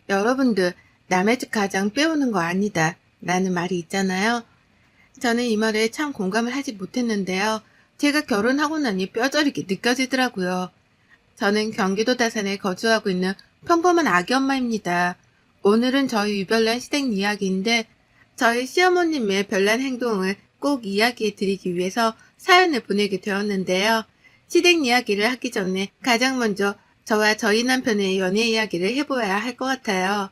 여러분들, 남의 집 가장 빼오는 거 아니다. 라는 말이 있잖아요. 저는 이 말에 참 공감을 하지 못했는데요. 제가 결혼하고 나니 뼈저리게 느껴지더라고요. 저는 경기도 다산에 거주하고 있는 평범한 아기 엄마입니다. 오늘은 저희 유별난 시댁 이야기인데 저희 시어머님의 별난 행동을 꼭 이야기해 드리기 위해서 사연을 보내게 되었는데요. 시댁 이야기를 하기 전에 가장 먼저 저와 저희 남편의 연애 이야기를 해보아야 할 것 같아요.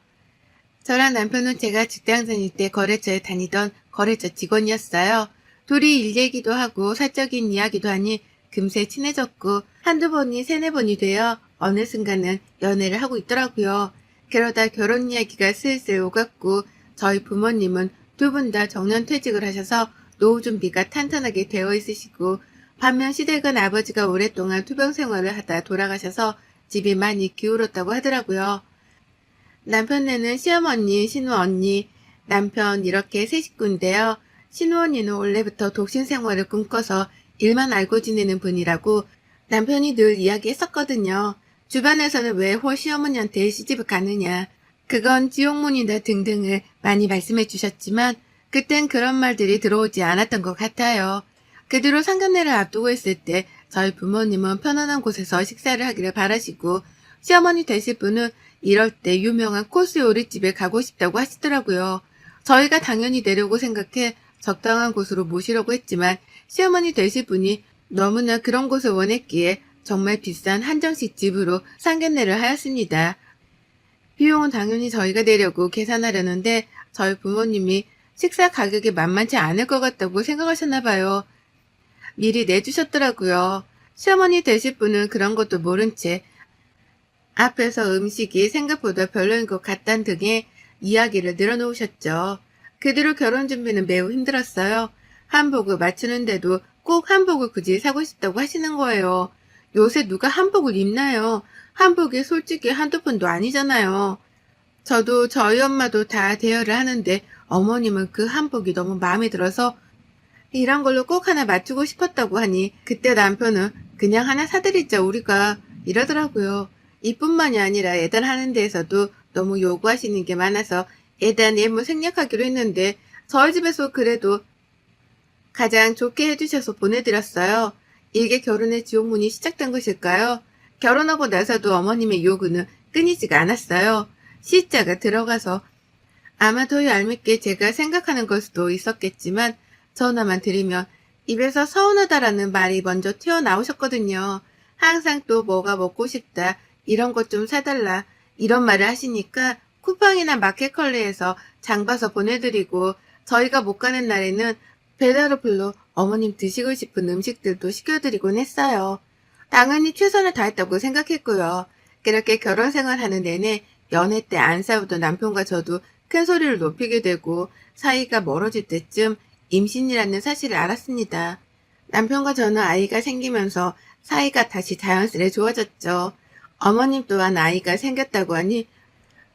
저랑 남편은 제가 직장 다닐 때 거래처에 다니던 거래처 직원이었어요. 둘이 일 얘기도 하고 사적인 이야기도 하니 금세 친해졌고 한두 번이 세네 번이 되어 어느 순간은 연애를 하고 있더라고요. 그러다 결혼 이야기가 슬슬 오갔고 저희 부모님은 두 분 다 정년퇴직을 하셔서 노후 준비가 탄탄하게 되어 있으시고 반면 시댁은 아버지가 오랫동안 투병 생활을 하다 돌아가셔서 집이 많이 기울었다고 하더라고요. 남편네는 시어머니, 신우언니, 남편 이렇게 세 식구인데요. 신우언니는 원래부터 독신 생활을 꿈꿔서 일만 알고 지내는 분이라고 남편이 늘 이야기했었거든요. 주변에서는 왜 홀 시어머니한테 시집을 가느냐, 그건 지옥문이다 등등을 많이 말씀해 주셨지만 그땐 그런 말들이 들어오지 않았던 것 같아요. 그 뒤로 상견례를 앞두고 있을 때 저희 부모님은 편안한 곳에서 식사를 하기를 바라시고 시어머니 되실 분은 이럴 때 유명한 코스 요리집에 가고 싶다고 하시더라고요. 저희가 당연히 내려고 생각해 적당한 곳으로 모시려고 했지만 시어머니 되실 분이 너무나 그런 곳을 원했기에 정말 비싼 한정식 집으로 상견례를 하였습니다. 비용은 당연히 저희가 내려고 계산하려는데 저희 부모님이 식사 가격이 만만치 않을 것 같다고 생각하셨나 봐요. 미리 내주셨더라고요. 시어머니 되실 분은 그런 것도 모른 채 앞에서 음식이 생각보다 별로인 것 같단 등의 이야기를 늘어놓으셨죠. 그 뒤로 결혼 준비는 매우 힘들었어요. 한복을 맞추는데도 꼭 한복을 굳이 사고 싶다고 하시는 거예요. 요새 누가 한복을 입나요? 한복이 솔직히 한두 푼도 아니잖아요. 저도 저희 엄마도 다 대여를 하는데 어머님은 그 한복이 너무 마음에 들어서 이런 걸로 꼭 하나 맞추고 싶었다고 하니 그때 남편은 그냥 하나 사드리자 우리가 이러더라고요. 이뿐만이 아니라 예단하는 데에서도 너무 요구하시는 게 많아서 예단 예물 생략하기로 했는데 저희 집에서 그래도 가장 좋게 해주셔서 보내드렸어요. 이게 결혼의 지옥문이 시작된 것일까요? 결혼하고 나서도 어머님의 요구는 끊이지가 않았어요. 시자가 들어가서 아마도 얄밉게 제가 생각하는 걸 수도 있었겠지만 전화만 드리면 입에서 서운하다라는 말이 먼저 튀어나오셨거든요. 항상 또 뭐가 먹고 싶다, 이런 것 좀 사달라, 이런 말을 하시니까 쿠팡이나 마켓컬리에서 장 봐서 보내드리고 저희가 못 가는 날에는 배달 어플로 어머님 드시고 싶은 음식들도 시켜드리곤 했어요. 당연히 최선을 다했다고 생각했고요. 그렇게 결혼 생활하는 내내 연애 때 안 싸우던 남편과 저도 큰 소리를 높이게 되고 사이가 멀어질 때쯤 임신이라는 사실을 알았습니다. 남편과 저는 아이가 생기면서 사이가 다시 자연스레 좋아졌죠. 어머님 또한 아이가 생겼다고 하니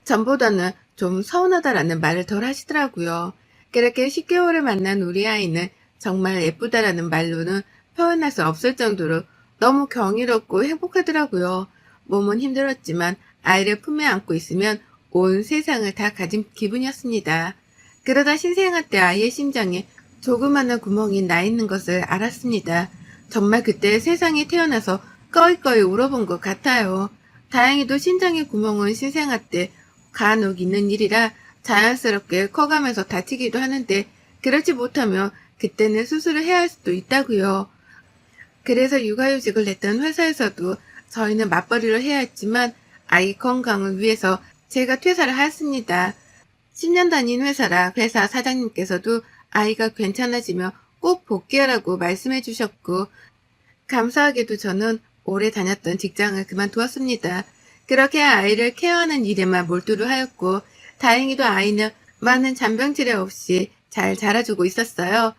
전보다는 좀 서운하다라는 말을 덜 하시더라고요. 그렇게 10개월을 만난 우리 아이는 정말 예쁘다라는 말로는 표현할 수 없을 정도로 너무 경이롭고 행복하더라고요. 몸은 힘들었지만 아이를 품에 안고 있으면 온 세상을 다 가진 기분이었습니다. 그러다 신생아 때 아이의 심장에 조그마한 구멍이 나 있는 것을 알았습니다. 정말 그때 세상에 태어나서 꺼이꺼이 울어본 것 같아요. 다행히도 심장의 구멍은 신생아 때 간혹 있는 일이라 자연스럽게 커가면서 다치기도 하는데 그렇지 못하면 그때는 수술을 해야 할 수도 있다고요. 그래서 육아휴직을 냈던 회사에서도 저희는 맞벌이를 해야 했지만 아이 건강을 위해서 제가 퇴사를 하였습니다. 10년 다닌 회사라 회사 사장님께서도 아이가 괜찮아지면 꼭 복귀하라고 말씀해 주셨고 감사하게도 저는 오래 다녔던 직장을 그만두었습니다. 그렇게 아이를 케어하는 일에만 몰두를 하였고 다행히도 아이는 많은 잔병치레 없이 잘 자라주고 있었어요.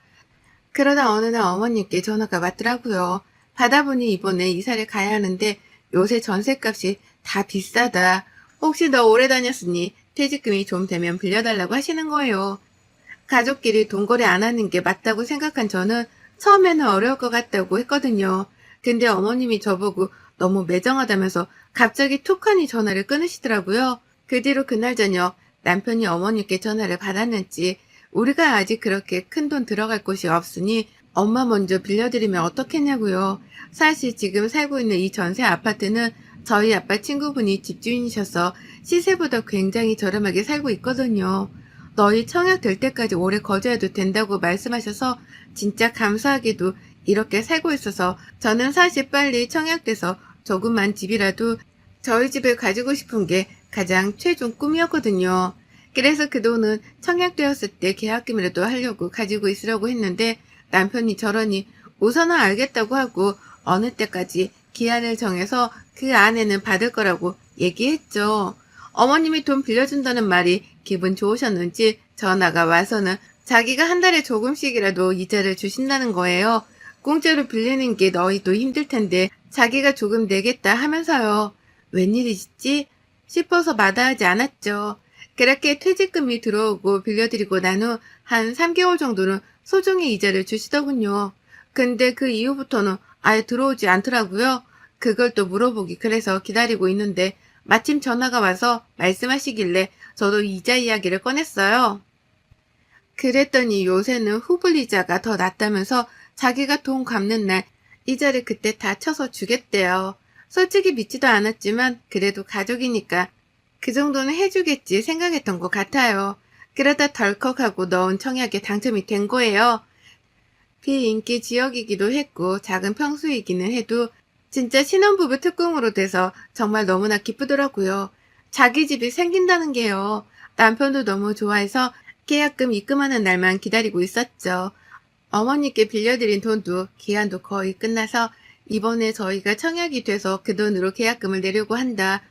그러다 어느 날 어머님께 전화가 왔더라고요. 받아보니 이번에 이사를 가야 하는데 요새 전셋값이 다 비싸다. 혹시 너 오래 다녔으니 퇴직금이 좀 되면 빌려달라고 하시는 거예요. 가족끼리 돈거래 안 하는 게 맞다고 생각한 저는 처음에는 어려울 것 같다고 했거든요. 근데 어머님이 저보고 너무 매정하다면서 갑자기 툭하니 전화를 끊으시더라고요. 그 뒤로 그날 저녁 남편이 어머니께 전화를 받았는지 우리가 아직 그렇게 큰돈 들어갈 곳이 없으니 엄마 먼저 빌려드리면 어떻겠냐고요. 사실 지금 살고 있는 이 전세 아파트는 저희 아빠 친구분이 집주인이셔서 시세보다 굉장히 저렴하게 살고 있거든요. 너희 청약 될 때까지 오래 거주해도 된다고 말씀하셔서 진짜 감사하게도 이렇게 살고 있어서 저는 사실 빨리 청약돼서 조그만 집이라도 저희 집을 가지고 싶은 게 가장 최종 꿈이었거든요. 그래서 그 돈은 청약되었을 때 계약금이라도 하려고 가지고 있으려고 했는데 남편이 저러니 우선은 알겠다고 하고 어느 때까지 기한을 정해서 그 안에는 받을 거라고 얘기했죠. 어머님이 돈 빌려준다는 말이 기분 좋으셨는지 전화가 와서는 자기가 한 달에 조금씩이라도 이자를 주신다는 거예요. 공짜로 빌리는 게 너희도 힘들 텐데 자기가 조금 내겠다 하면서요. 웬일이지? 싶어서 마다하지 않았죠. 그렇게 퇴직금이 들어오고 빌려드리고 난 후 한 3개월 정도는 소정의 이자를 주시더군요. 근데 그 이후부터는 아예 들어오지 않더라고요. 그걸 또 물어보기 그래서 기다리고 있는데 마침 전화가 와서 말씀하시길래 저도 이자 이야기를 꺼냈어요. 그랬더니 요새는 후불이자가 더 낫다면서 자기가 돈 갚는 날 이자를 그때 다 쳐서 주겠대요. 솔직히 믿지도 않았지만 그래도 가족이니까 그 정도는 해주겠지 생각했던 것 같아요. 그러다 덜컥하고 넣은 청약에 당첨이 된 거예요. 비인기 지역이기도 했고 작은 평수이기는 해도 진짜 신혼부부 특공으로 돼서 정말 너무나 기쁘더라고요. 자기 집이 생긴다는 게요. 남편도 너무 좋아해서 계약금 입금하는 날만 기다리고 있었죠. 어머니께 빌려드린 돈도 기한도 거의 끝나서 이번에 저희가 청약이 돼서 그 돈으로 계약금을 내려고 한다.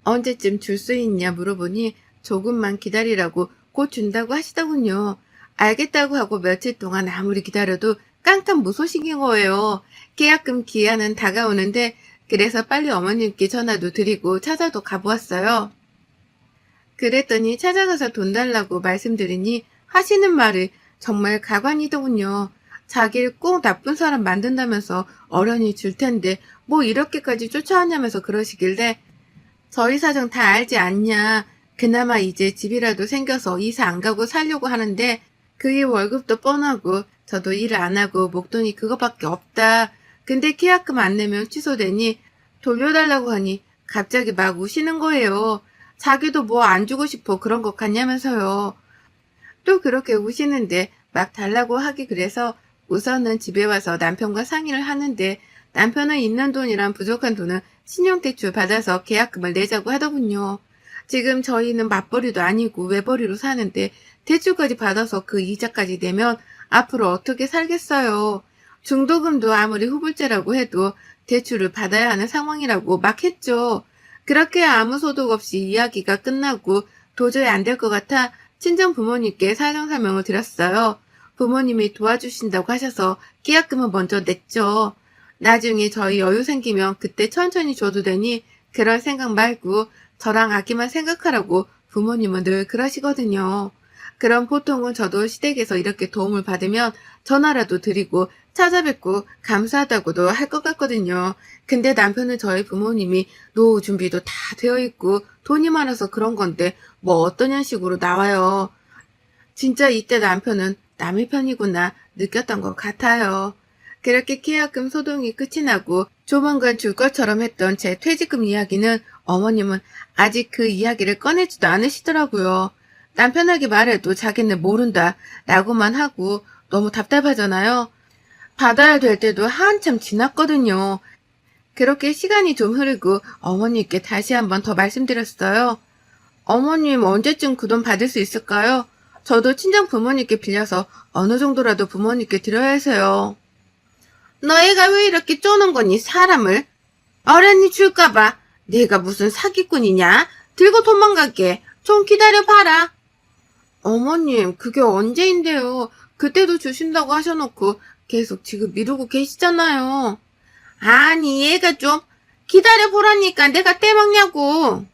언제쯤 줄 수 있냐 물어보니 조금만 기다리라고 곧 준다고 하시더군요. 알겠다고 하고 며칠 동안 아무리 기다려도 깜깜무소식인 거예요. 계약금 기한은 다가오는데 그래서 빨리 어머님께 전화도 드리고 찾아도 가보았어요. 그랬더니 찾아가서 돈 달라고 말씀드리니 하시는 말이 정말 가관이더군요. 자기를 꼭 나쁜 사람 만든다면서 어련히 줄 텐데 뭐 이렇게까지 쫓아왔냐면서 그러시길래 저희 사정 다 알지 않냐. 그나마 이제 집이라도 생겨서 이사 안 가고 살려고 하는데 그게 월급도 뻔하고 저도 일을 안 하고 목돈이 그거밖에 없다. 근데 계약금 안 내면 취소되니 돌려달라고 하니 갑자기 막 우시는 거예요. 자기도 뭐 안 주고 싶어 그런 것 같냐면서요. 또 그렇게 우시는데 막 달라고 하기 그래서 우선은 집에 와서 남편과 상의를 하는데 남편은 있는 돈이랑 부족한 돈은 신용대출 받아서 계약금을 내자고 하더군요. 지금 저희는 맞벌이도 아니고 외벌이로 사는데 대출까지 받아서 그 이자까지 내면 앞으로 어떻게 살겠어요. 중도금도 아무리 후불제라고 해도 대출을 받아야 하는 상황이라고 막 했죠. 그렇게 아무 소득 없이 이야기가 끝나고 도저히 안 될 것 같아 친정 부모님께 사정 설명을 드렸어요. 부모님이 도와주신다고 하셔서 계약금을 먼저 냈죠. 나중에 저희 여유 생기면 그때 천천히 줘도 되니 그럴 생각 말고 저랑 아기만 생각하라고 부모님은 늘 그러시거든요. 그럼 보통은 저도 시댁에서 이렇게 도움을 받으면 전화라도 드리고 찾아뵙고 감사하다고도 할 것 같거든요. 근데 남편은 저희 부모님이 노후 준비도 다 되어 있고 돈이 많아서 그런 건데 뭐 어떤 형식으로 나와요. 진짜 이때 남편은 남의 편이구나 느꼈던 것 같아요. 그렇게 계약금 소동이 끝이 나고 조만간 줄 것처럼 했던 제 퇴직금 이야기는 어머님은 아직 그 이야기를 꺼내지도 않으시더라고요. 남편에게 말해도 자기는 모른다 라고만 하고 너무 답답하잖아요. 받아야 될 때도 한참 지났거든요. 그렇게 시간이 좀 흐르고 어머님께 다시 한번 더 말씀드렸어요. 어머님 언제쯤 그 돈 받을 수 있을까요? 저도 친정 부모님께 빌려서 어느 정도라도 부모님께 드려야 해서요. 너희가 왜 이렇게 쪼는 거니 사람을? 어련히 줄까봐. 내가 무슨 사기꾼이냐? 들고 도망가게. 좀 기다려봐라. 어머님 그게 언제인데요. 그때도 주신다고 하셔놓고 계속 지금 미루고 계시잖아요. 아니 얘가 좀 기다려보라니까 내가 떼먹냐고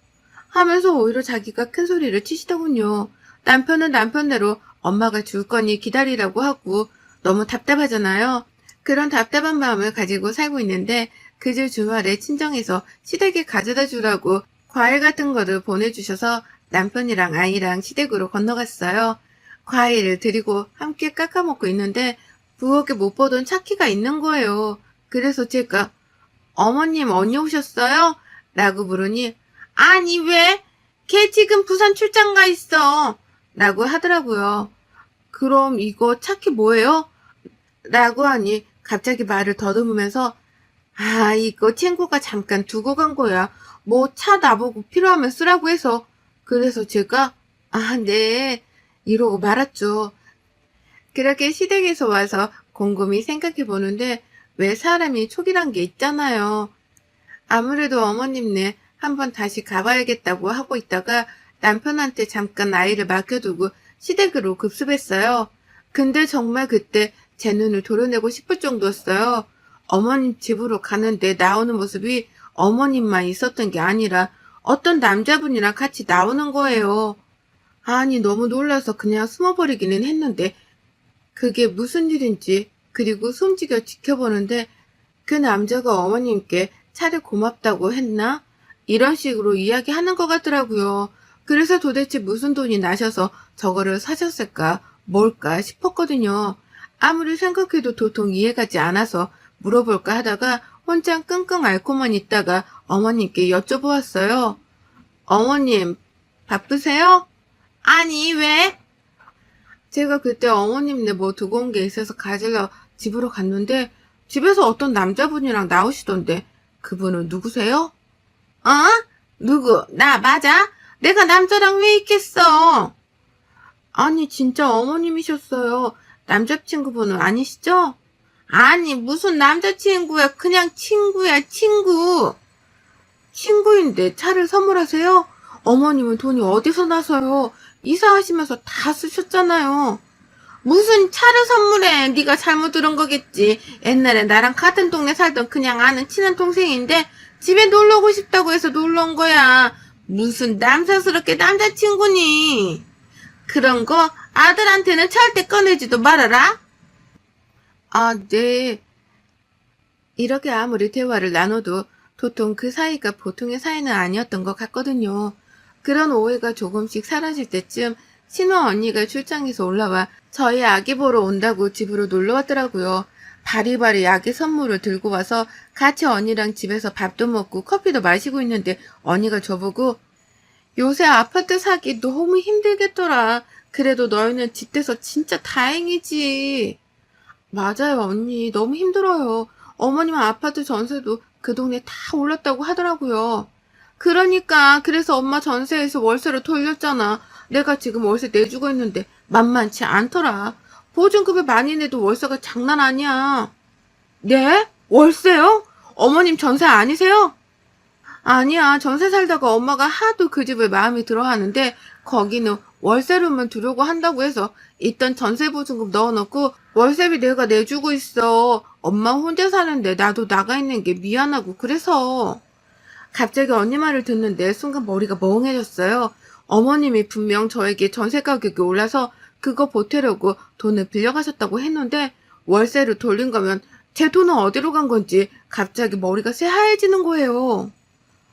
하면서 오히려 자기가 큰 소리를 치시더군요. 남편은 남편대로 엄마가 줄 거니 기다리라고 하고 너무 답답하잖아요. 그런 답답한 마음을 가지고 살고 있는데 그 주 주말에 친정에서 시댁에 가져다 주라고 과일 같은 거를 보내주셔서 남편이랑 아이랑 시댁으로 건너갔어요. 과일을 드리고 함께 깎아 먹고 있는데 부엌에 못 보던 차키가 있는 거예요. 그래서 제가 어머님 언니 오셨어요? 라고 물으니 아니 왜? 걔 지금 부산 출장 가 있어. 라고 하더라고요. 그럼 이거 차키 뭐예요? 라고 하니 갑자기 말을 더듬으면서 아 이거 친구가 잠깐 두고 간 거야. 뭐 차 나보고 필요하면 쓰라고 해서. 그래서 제가 아 네 이러고 말았죠. 그렇게 시댁에서 와서 곰곰이 생각해 보는데 왜 사람이 촉이란 게 있잖아요. 아무래도 어머님네 한번 다시 가봐야겠다고 하고 있다가 남편한테 잠깐 아이를 맡겨두고 시댁으로 급습했어요. 근데 정말 그때 제 눈을 도려내고 싶을 정도였어요. 어머님 집으로 가는데 나오는 모습이 어머님만 있었던 게 아니라 어떤 남자분이랑 같이 나오는 거예요. 아니 너무 놀라서 그냥 숨어버리기는 했는데 그게 무슨 일인지 그리고 숨지겨 지켜보는데 그 남자가 어머님께 차를 고맙다고 했나? 이런 식으로 이야기하는 것 같더라고요. 그래서 도대체 무슨 돈이 나셔서 저거를 사셨을까? 뭘까 싶었거든요. 아무리 생각해도 도통 이해가지 않아서 물어볼까 하다가 혼자 끙끙 앓고만 있다가 어머님께 여쭤보았어요. 어머님, 바쁘세요? 아니, 왜? 제가 그때 어머님네 뭐 두고 온 게 있어서 가지러 집으로 갔는데 집에서 어떤 남자분이랑 나오시던데 그분은 누구세요? 어? 누구? 나 맞아? 내가 남자랑 왜 있겠어? 아니 진짜 어머님이셨어요. 남자친구분은 아니시죠? 아니 무슨 남자친구야. 그냥 친구야 친구. 친구인데 차를 선물하세요? 어머님은 돈이 어디서 나서요? 이사하시면서 다 쓰셨잖아요. 무슨 차를 선물해. 네가 잘못 들은 거겠지. 옛날에 나랑 같은 동네 살던 그냥 아는 친한 동생인데 집에 놀러 오고 싶다고 해서 놀러 온 거야. 무슨 남사스럽게 남자친구니. 그런 거 아들한테는 절대 꺼내지도 말아라. 아, 네. 이렇게 아무리 대화를 나눠도 도통 그 사이가 보통의 사이는 아니었던 것 같거든요. 그런 오해가 조금씩 사라질 때쯤 신호 언니가 출장에서 올라와 저희 아기 보러 온다고 집으로 놀러 왔더라고요. 바리바리 아기 선물을 들고 와서 같이 언니랑 집에서 밥도 먹고 커피도 마시고 있는데 언니가 저보고 요새 아파트 사기 너무 힘들겠더라. 그래도 너희는 집 돼서 진짜 다행이지. 맞아요, 언니. 너무 힘들어요. 어머님 아파트 전세도 그 동네 다 올랐다고 하더라고요. 그러니까 그래서 엄마 전세에서 월세로 돌렸잖아. 내가 지금 월세 내주고 있는데 만만치 않더라. 보증금을 많이 내도 월세가 장난 아니야. 네? 월세요? 어머님 전세 아니세요? 아니야. 전세 살다가 엄마가 하도 그 집을 마음에 들어 하는데 거기는 월세로만 두려고 한다고 해서 있던 전세 보증금 넣어놓고 월세비 내가 내주고 있어. 엄마 혼자 사는데 나도 나가 있는 게 미안하고 그래서. 갑자기 언니 말을 듣는데 순간 머리가 멍해졌어요. 어머님이 분명 저에게 전세 가격이 올라서 그거 보태려고 돈을 빌려가셨다고 했는데 월세로 돌린 거면 제 돈은 어디로 간 건지 갑자기 머리가 새하얘지는 거예요.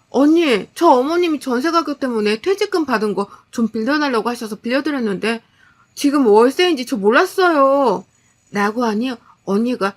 언니, 저 어머님이 전세 가격 때문에 퇴직금 받은 거 좀 빌려달라고 하셔서 빌려드렸는데 지금 월세인지 저 몰랐어요. 라고 하니 언니가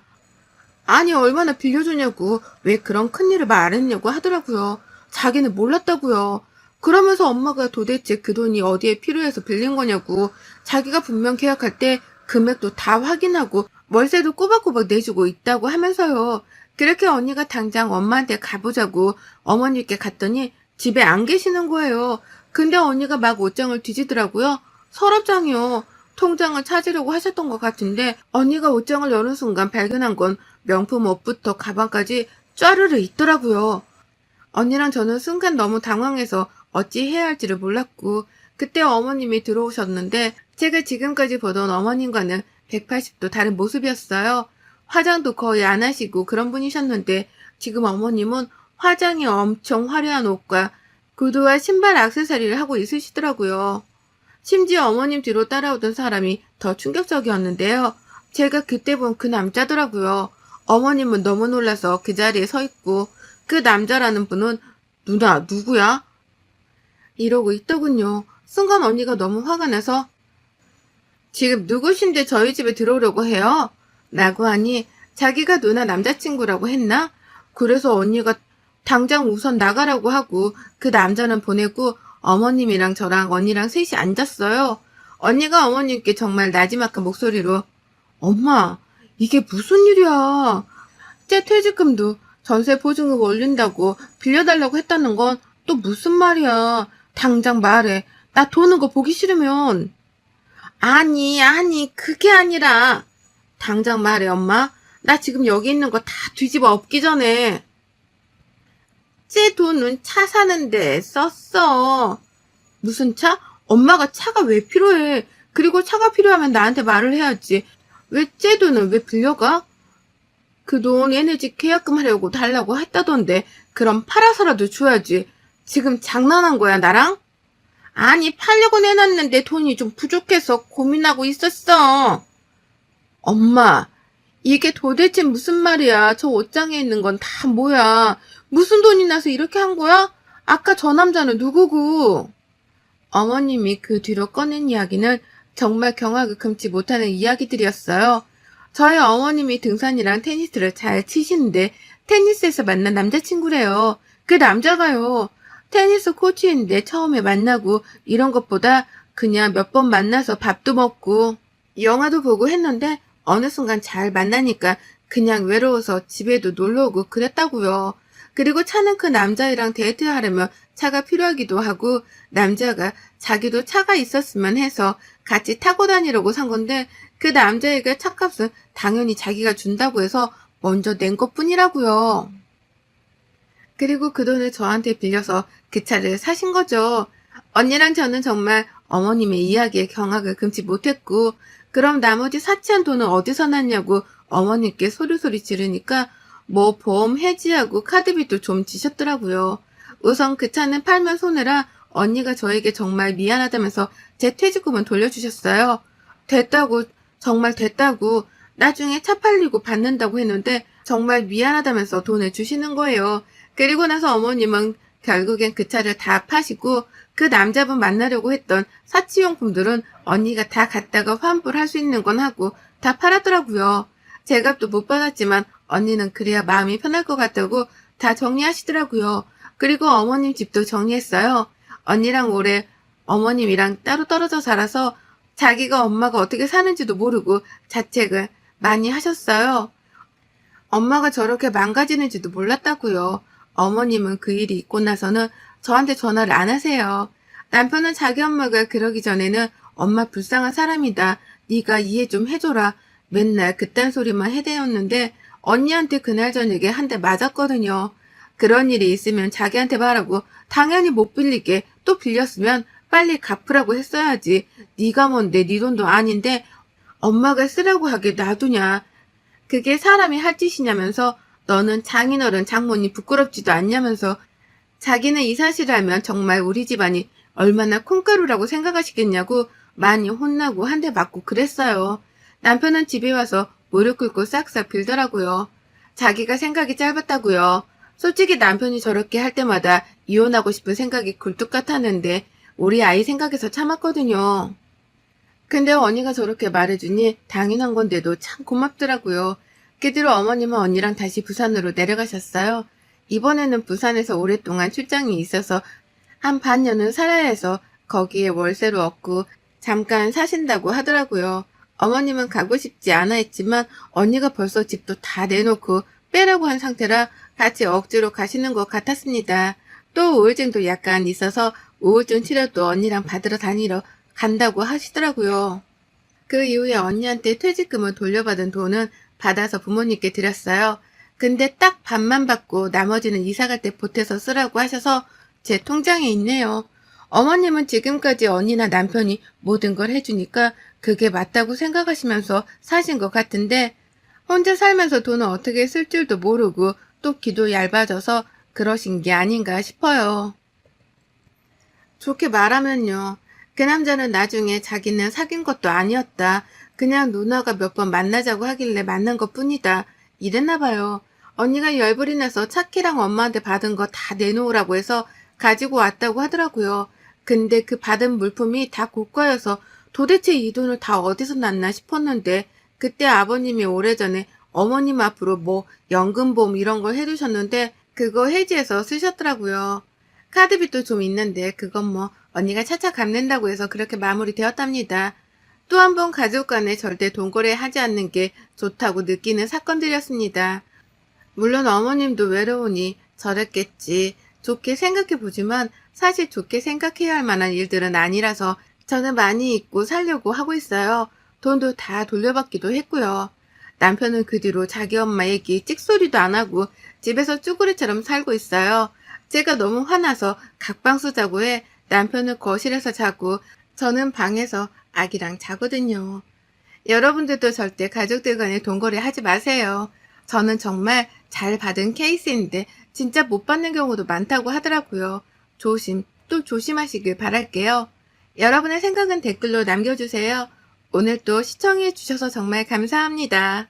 아니 얼마나 빌려주냐고 왜 그런 큰일을 말 안 했냐고 하더라고요. 자기는 몰랐다고요. 그러면서 엄마가 도대체 그 돈이 어디에 필요해서 빌린 거냐고 자기가 분명 계약할 때 금액도 다 확인하고 월세도 꼬박꼬박 내주고 있다고 하면서요. 그렇게 언니가 당장 엄마한테 가보자고 어머니께 갔더니 집에 안 계시는 거예요. 근데 언니가 막 옷장을 뒤지더라고요. 서랍장이요. 통장을 찾으려고 하셨던 것 같은데 언니가 옷장을 여는 순간 발견한 건 명품 옷부터 가방까지 쫘르르 있더라고요. 언니랑 저는 순간 너무 당황해서 어찌 해야 할지를 몰랐고 그때 어머님이 들어오셨는데 제가 지금까지 보던 어머님과는 180도 다른 모습이었어요. 화장도 거의 안 하시고 그런 분이셨는데 지금 어머님은 화장이 엄청 화려한 옷과 구두와 신발 액세서리를 하고 있으시더라고요. 심지어 어머님 뒤로 따라오던 사람이 더 충격적이었는데요. 제가 그때 본 그 남자더라고요. 어머님은 너무 놀라서 그 자리에 서 있고 그 남자라는 분은 누나 누구야? 이러고 있더군요. 순간 언니가 너무 화가 나서 지금 누구신데 저희 집에 들어오려고 해요? 라고 하니 자기가 누나 남자친구라고 했나? 그래서 언니가 당장 우선 나가라고 하고 그 남자는 보내고 어머님이랑 저랑 언니랑 셋이 앉았어요. 언니가 어머님께 정말 나지막한 목소리로 엄마, 이게 무슨 일이야? 제 퇴직금도 전세 보증금 올린다고 빌려달라고 했다는 건 또 무슨 말이야? 당장 말해. 나 도는 거 보기 싫으면. 아니, 그게 아니라. 당장 말해, 엄마. 나 지금 여기 있는 거 다 뒤집어 엎기 전에. 제 돈은 차 사는데 썼어. 무슨 차? 엄마가 차가 왜 필요해? 그리고 차가 필요하면 나한테 말을 해야지. 왜 제 돈은 왜 빌려가? 그 돈 얘네 집 계약금 하려고 달라고 했다던데 그럼 팔아서라도 줘야지. 지금 장난한 거야 나랑? 아니 팔려고 내놨는데 돈이 좀 부족해서 고민하고 있었어. 엄마 이게 도대체 무슨 말이야. 저 옷장에 있는 건 다 뭐야. 무슨 돈이 나서 이렇게 한 거야? 아까 저 남자는 누구고? 어머님이 그 뒤로 꺼낸 이야기는 정말 경악을 금치 못하는 이야기들이었어요. 저희 어머님이 등산이랑 테니스를 잘 치시는데 테니스에서 만난 남자친구래요. 그 남자가요. 테니스 코치인데 처음에 만나고 이런 것보다 그냥 몇 번 만나서 밥도 먹고 영화도 보고 했는데 어느 순간 잘 만나니까 그냥 외로워서 집에도 놀러 오고 그랬다고요. 그리고 차는 그 남자애랑 데이트하려면 차가 필요하기도 하고 남자가 자기도 차가 있었으면 해서 같이 타고 다니려고 산 건데 그 남자애가 차값은 당연히 자기가 준다고 해서 먼저 낸 것뿐이라고요. 그리고 그 돈을 저한테 빌려서 그 차를 사신 거죠. 언니랑 저는 정말 어머님의 이야기에 경악을 금치 못했고 그럼 나머지 사치한 돈은 어디서 났냐고 어머님께 소리소리 지르니까 뭐 보험 해지하고 카드비도 좀 지셨더라고요. 우선 그 차는 팔면 손해라 언니가 저에게 정말 미안하다면서 제 퇴직금은 돌려주셨어요. 됐다고 정말 됐다고 나중에 차 팔리고 받는다고 했는데 정말 미안하다면서 돈을 주시는 거예요. 그리고 나서 어머님은 결국엔 그 차를 다 파시고 그 남자분 만나려고 했던 사치용품들은 언니가 다 갖다가 환불할 수 있는 건 하고 다 팔았더라고요. 제가 또 못 받았지만 언니는 그래야 마음이 편할 것 같다고 다 정리하시더라고요. 그리고 어머님 집도 정리했어요. 언니랑 올해 어머님이랑 따로 떨어져 살아서 자기가 엄마가 어떻게 사는지도 모르고 자책을 많이 하셨어요. 엄마가 저렇게 망가지는지도 몰랐다고요. 어머님은 그 일이 있고 나서는 저한테 전화를 안 하세요. 남편은 자기 엄마가 그러기 전에는 엄마 불쌍한 사람이다. 네가 이해 좀 해줘라. 맨날 그딴 소리만 해대었는데 언니한테 그날 저녁에 한 대 맞았거든요. 그런 일이 있으면 자기한테 말하고 당연히 못 빌리게 또 빌렸으면 빨리 갚으라고 했어야지. 네가 뭔데 네 돈도 아닌데 엄마가 쓰라고 하게 놔두냐. 그게 사람이 할 짓이냐면서 너는 장인어른 장모님 부끄럽지도 않냐면서 자기는 이 사실을 알면 정말 우리 집안이 얼마나 콩가루라고 생각하시겠냐고 많이 혼나고 한 대 맞고 그랬어요. 남편은 집에 와서 무릎 꿇고 싹싹 빌더라고요. 자기가 생각이 짧았다고요. 솔직히 남편이 저렇게 할 때마다 이혼하고 싶은 생각이 굴뚝 같았는데 우리 아이 생각해서 참았거든요. 근데 언니가 저렇게 말해주니 당연한 건데도 참 고맙더라고요. 그 뒤로 어머님은 언니랑 다시 부산으로 내려가셨어요. 이번에는 부산에서 오랫동안 출장이 있어서 한 반년은 살아야 해서 거기에 월세로 얻고 잠깐 사신다고 하더라고요. 어머님은 가고 싶지 않아 했지만 언니가 벌써 집도 다 내놓고 빼라고 한 상태라 같이 억지로 가시는 것 같았습니다. 또 우울증도 약간 있어서 우울증 치료도 언니랑 받으러 다니러 간다고 하시더라고요. 그 이후에 언니한테 퇴직금을 돌려받은 돈은 받아서 부모님께 드렸어요. 근데 딱 반만 받고 나머지는 이사갈 때 보태서 쓰라고 하셔서 제 통장에 있네요. 어머님은 지금까지 언니나 남편이 모든 걸 해주니까 그게 맞다고 생각하시면서 사신 것 같은데 혼자 살면서 돈을 어떻게 쓸 줄도 모르고 또 기도 얇아져서 그러신 게 아닌가 싶어요. 좋게 말하면요. 그 남자는 나중에 자기는 사귄 것도 아니었다. 그냥 누나가 몇 번 만나자고 하길래 만난 것 뿐이다. 이랬나 봐요. 언니가 열불이 나서 차키랑 엄마한테 받은 거 다 내놓으라고 해서 가지고 왔다고 하더라고요. 근데 그 받은 물품이 다 고가여서 도대체 이 돈을 다 어디서 났나 싶었는데 그때 아버님이 오래전에 어머님 앞으로 뭐 연금보험 이런 걸 해두셨는데 그거 해지해서 쓰셨더라고요. 카드빚도 좀 있는데 그건 뭐 언니가 차차 갚는다고 해서 그렇게 마무리되었답니다. 또 한 번 가족 간에 절대 돈거래 하지 않는 게 좋다고 느끼는 사건들이었습니다. 물론 어머님도 외로우니 저랬겠지. 좋게 생각해보지만 사실 좋게 생각해야 할 만한 일들은 아니라서 저는 많이 잊고 살려고 하고 있어요. 돈도 다 돌려받기도 했고요. 남편은 그 뒤로 자기 엄마 얘기 찍소리도 안 하고 집에서 쭈구리처럼 살고 있어요. 제가 너무 화나서 각방수 자고 해 남편은 거실에서 자고 저는 방에서 아기랑 자거든요. 여러분들도 절대 가족들 간에 돈거래 하지 마세요. 저는 정말 잘 받은 케이스인데 진짜 못 받는 경우도 많다고 하더라고요. 조심, 또 조심하시길 바랄게요. 여러분의 생각은 댓글로 남겨주세요. 오늘 또 시청해 주셔서 정말 감사합니다.